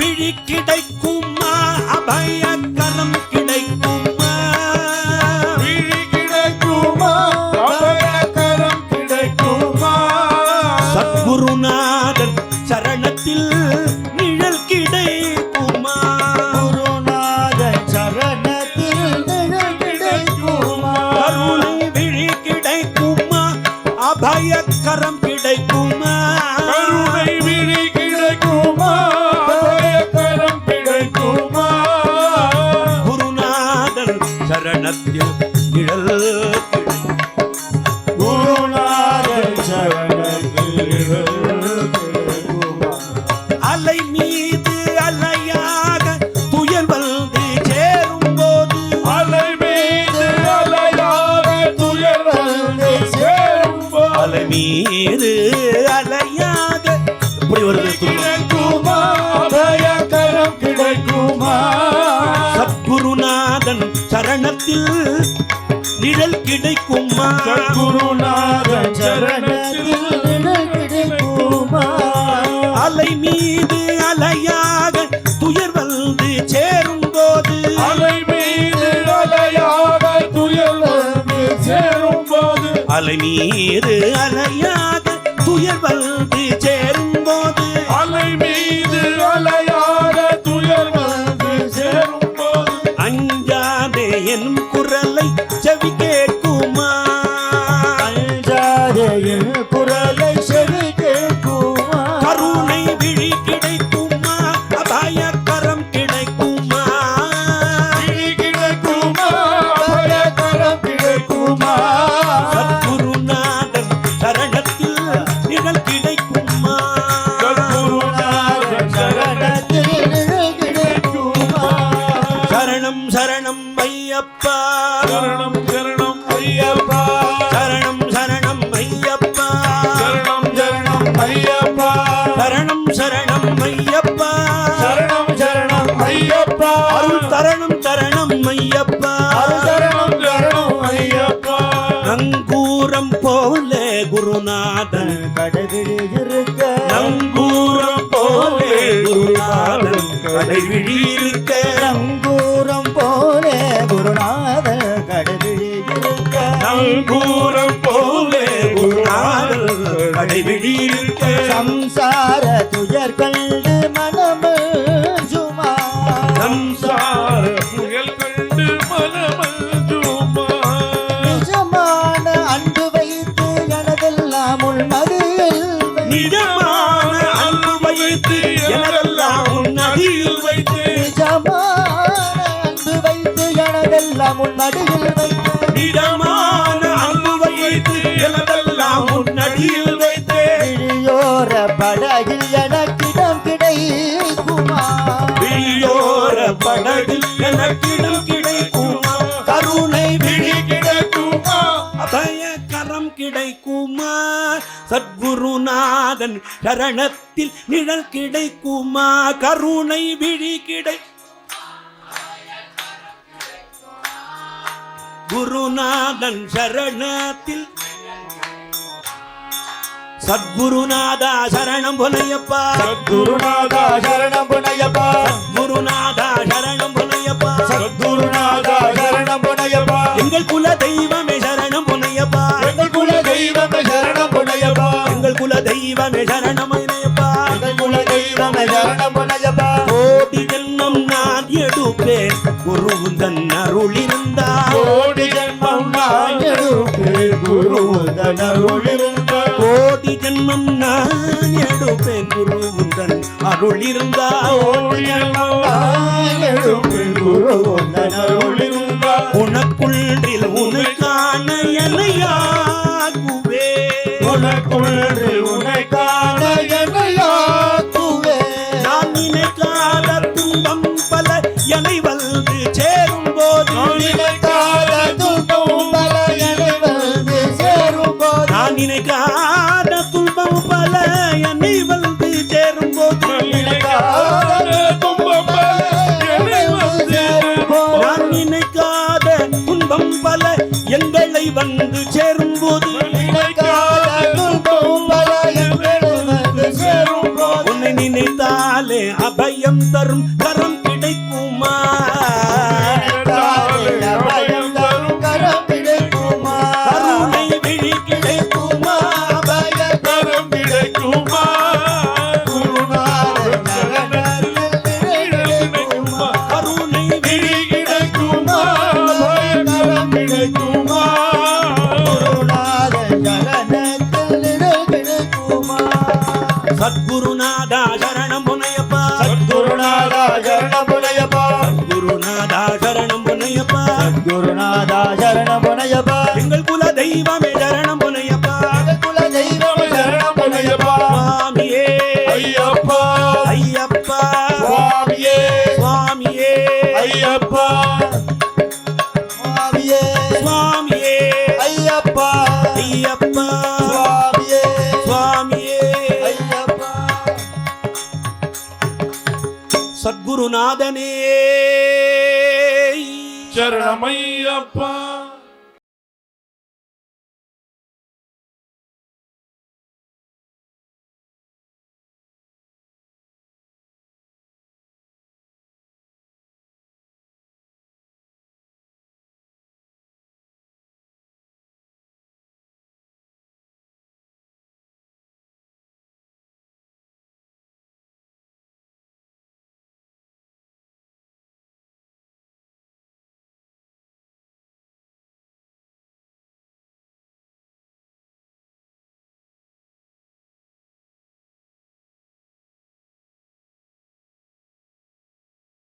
விழி கிடைக்குமா அபயக்கரம் கிடைக்குமா விழி கிடைக்குமா அபயக்கரம் கிடைக்குமா சத்குருநாதன் சரணத்தில் நிழல் கிடைக்குமா குருநாதன் சரணத்தில் நிழல் கிடைக்குமா கருணை விழி கிடைக்குமா அபயக்கரம் கிடைக்குமா கருணை விழி கிடைக்குமா அபயக்கரம் கிடைக்குமா குருநாதன் சரணத்தில் நிழல் குருநாதன் சரணத்தில் நிழல் கிடைக்குமா அலை மீது அலையாக துயர் வந்து சேரும்போது அலை மீது அலையாக துயர் வந்து சேரும்போது அலை மீது அலையாக எப்படி வருது கிடைக்குமா அபயக்கரம் கிடைக்குமா சத்குருநாதன் சரணத்தில் நிழல் கிடைக்குமா குருநாதன் சரணத்தில் நிழல் கிடைக்குமா அலை மீது அலையாக துயர் வந்து சேரும்போது அலை மீது அலையாக துயர் வந்து சேரும்போது அலை மீது அலையாக துயர் வந்து சேரும்போது அலை மீது அலையாக துயர் வந்து சேரும்போது அஞ்சாதே எனும் குரலை செவி கேட்குமா அஞ்சாதே என் குரலை செவி கேட்குமா கருணை விழி கிடைக்குமா அபயக்கரம் கிடைக்குமா விழி கிடைக்குமா அபயக்கரம் கிடைக்குமா சத்குருநாதன் சரணத்தில் நிழல் கிடைக்குமா குருநாதன் சரணத்தில் நிழல் கிடைக்குமா சரணம் சரணம் ஐயப்பா சரணம் சரணம் ஐயப்பா சரணம் சரணம் ஐயப்பா சரணம் சரணம் ஐயப்பா சரணம் சரணம் ஐயப்பா சரணம் சரணம் ஐயப்பா அருள் தரணம் தரணம் ஐயப்பா சரணம் சரணம் ஐயப்பா நங்கூரம் போல குருநாதன் கடைவிழி இருக்க நங்கூரம் போல குருநாதன் கடைவிழி இருக்க நங்கூரம் போல குருநாதன் கடைவிழி இருக்க நங்கூரம் போல குருநாதன் கடைவிழி இருக்க சம்சார துயர் கண்டு மனமஞ்சுமா சம்சார புயல் கண்டு மனமஞ்சுமா நிஜமான அன்பு வைத்து எனதெல்லாம் உள்மதியில் நிஜமான அன்பு வைத்து எனதெல்லாம் உன் நதியில் வைத்து நிஜமான அன்பு வைத்து எனதெல்லாம் உள்மதியில் வைத்து நிஜமான அன்பு வைத்து எனதெல்லாம் உன் நதியில் வைத்து விழியோர படகில் எனக்கிடம் கிடைக்குமா விழியோர படகில் எனக்கிடம் கிடைக்குமா கருணை விழி கிடைக்குமா அபயக்கரம் கிடைக்குமா சத்குருநாதன் சரணத்தில் நிழல் கிடைக்குமா கருணை விழி குருநாதன் சரணத்தில் சத்குருநாதா சரணம் புனையப்பா சத்குருநாதா சரணம் புனையப்பா குருநாதா சரணம் புனையப்பா சத்குருநாதா சரணம் புனையப்பா எங்கள் குல தெய்வமே சரணம் புனையப்பா எங்கள் குல தெய்வமே சரணம் புனையப்பா எங்கள் குல தெய்வமே சரணம் புனையப்பா எங்கள் குல தெய்வமே சரணம் புனையப்பா கோடி ஜென்மம் நான் எடுப்பேன் குருவுந்தன் அருள் இருந்தா கோடி ஜென்மம் நான் எடுப்பேன் குருவுந்தன் அருள் இருந்தா கோடி ஜென்மம் நான் எடுப்பேன் குருவுந்தன் அருள் இருந்தா கோடி ஜென்மம் நான் எடுப்பேன் குருவுந்தன் அருள் இருந்தா உனக்குள்ளில் உனக்கான என்னையாகுவே உனக்குள்ளே உனக்கான என்னையாக்குவே நான் நினைக்காத துன்பம் பல என்னை வந்து சேரும் போது நினைக்காத துன்பம் பல என்னை வந்து சேரும் போது நான் நினைக்காத துன்பம் பல என்னை வந்து சேரும் போது நினைக்காத துன்பம் பல என்னை வந்து சேரும் போது நான் நினைக்காத துன்பம் பல எங்களை வந்து சேரும் போது நினைக்காத துன்பம் பல நினைத்தாலே அபயம் தரும் கரம் கிடைக்குமா அபயம் தரும் கரம் கிடைக்குமா கருணை விழி கிடைக்குமா அபய கரம் கிடைக்குமா குருநாதர் சரணத்தில் கிடைக்குமா கருணை விழி கிடைக்குமா அபய கரம் கிடைக்குமா குருநாதர் சரணத்தில் கிடைக்குமா சத்குருநாதா சரணம் முனையப்பா சத்குருநாதா சரணமுனையப்பா குருநாதா சரணம் முனையப்பா குருநாதா சரணமுனையப்பா எங்கள் குல தெய்வமே சரணம் முனையப்பா குல தெய்வம் சரணமுனையப்பா சுவாமியே ஐயப்பா ஐயப்பா சுவாமியே சுவாமியே ஐயப்பா சுவாமியே சுவாமியே ஐயப்பா ஐயப்பா சுவாமியே சுவாமியே ஐயப்பா சத்குருநாதனே சரணமையப்பா